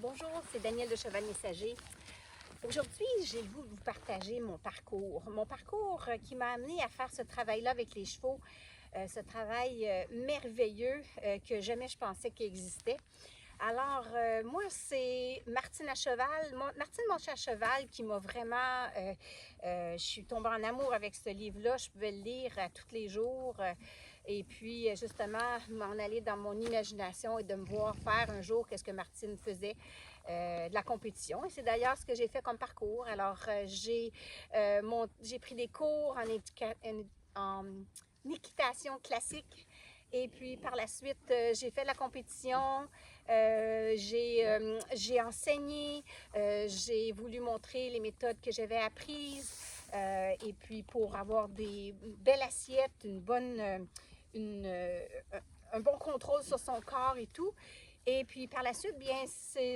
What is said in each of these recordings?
Bonjour, c'est Danielle de Cheval Messager. Aujourd'hui, j'ai le goût de vous partager mon parcours. Mon parcours qui m'a amené à faire ce travail-là avec les chevaux, ce travail merveilleux que jamais je pensais qu'il existait. Alors, moi, c'est Martine à cheval, Martine Moncher à cheval qui m'a vraiment... je suis tombée en amour avec ce livre-là. Je pouvais le lire tous les jours. Et puis, justement, m'en aller dans mon imagination et de me voir faire un jour qu'est-ce que Martine faisait, de la compétition. Et c'est d'ailleurs ce que j'ai fait comme parcours. Alors, j'ai pris des cours en équitation classique. Et puis, par la suite, j'ai fait de la compétition, j'ai enseigné, j'ai voulu montrer les méthodes que j'avais apprises. Et puis, pour avoir des belles assiettes, un bon contrôle sur son corps et tout. Et puis, par la suite, bien,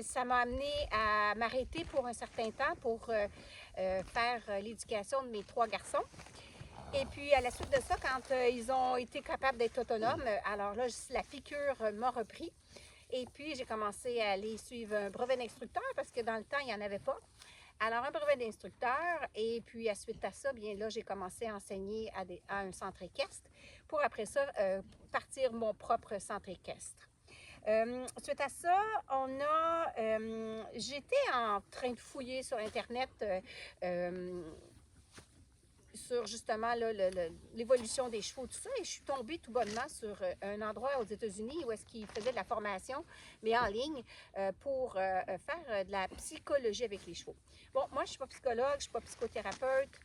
ça m'a amené à m'arrêter pour un certain temps pour faire l'éducation de mes 3 garçons. Et puis, à la suite de ça, quand ils ont été capables d'être autonomes, alors là, la piqûre m'a repris. Et puis, j'ai commencé à aller suivre un brevet d'instructeur parce que dans le temps, il n'y en avait pas. Alors, un brevet d'instructeur. Et puis, à suite à ça, bien là, j'ai commencé à enseigner à un centre équestre pour après ça, partir mon propre centre équestre. Suite à ça, j'étais en train de fouiller sur Internet sur justement l'évolution des chevaux, tout ça, et je suis tombée tout bonnement sur un endroit aux États-Unis où est-ce qu'ils faisaient de la formation, mais en ligne, pour faire de la psychologie avec les chevaux. Bon, moi, je ne suis pas psychologue, je ne suis pas psychothérapeute,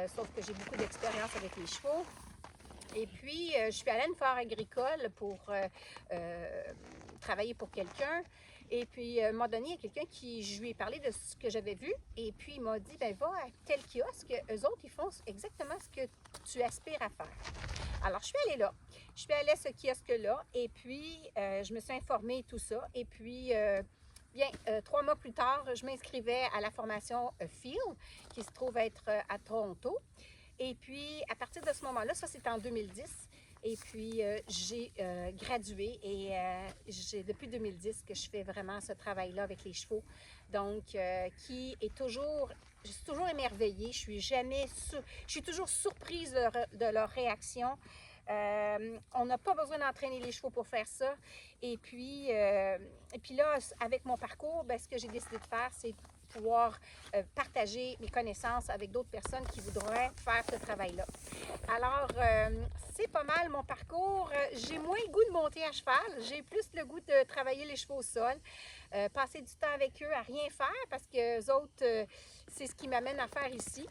sauf que j'ai beaucoup d'expérience avec les chevaux. Et puis, je suis allée à une foire agricole pour travailler pour quelqu'un. Et puis, à un moment donné, il y a quelqu'un je lui ai parlé de ce que j'avais vu. Et puis, il m'a dit, ben va à tel kiosque. Eux autres, ils font exactement ce que tu aspires à faire. Alors, je suis allée là. Je suis allée à ce kiosque-là. Et puis, je me suis informée et tout ça. Et puis, 3 mois plus tard, je m'inscrivais à la formation Field, qui se trouve être à Toronto. Et puis, à partir de ce moment-là, ça c'était en 2010, et puis j'ai gradué et depuis 2010 que je fais vraiment ce travail-là avec les chevaux. Donc, qui est toujours, je suis toujours émerveillée, je suis toujours surprise de leur réaction. On n'a pas besoin d'entraîner les chevaux pour faire ça. Et puis là, avec mon parcours, bien, ce que j'ai décidé de faire, c'est pouvoir partager mes connaissances avec d'autres personnes qui voudraient faire ce travail-là. Alors, c'est pas mal mon parcours. J'ai moins le goût de monter à cheval. J'ai plus le goût de travailler les chevaux au sol. Passer du temps avec eux à rien faire parce que eux autres, c'est ce qui m'amène à faire ici.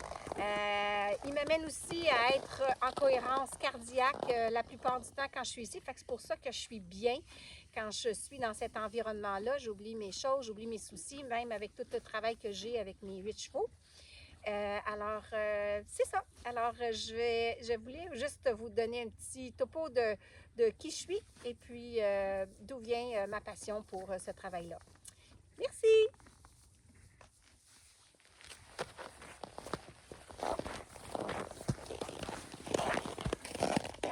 Ils m'amènent aussi à être en cohérence cardiaque la plupart du temps quand je suis ici. Fait que c'est pour ça que je suis bien quand je suis dans cet environnement-là. J'oublie mes choses, j'oublie mes soucis, même avec tout le travail que j'ai avec mes 8 chevaux. C'est ça. Alors, je voulais juste vous donner un petit topo de qui je suis et puis d'où vient ma passion pour ce travail-là. Merci!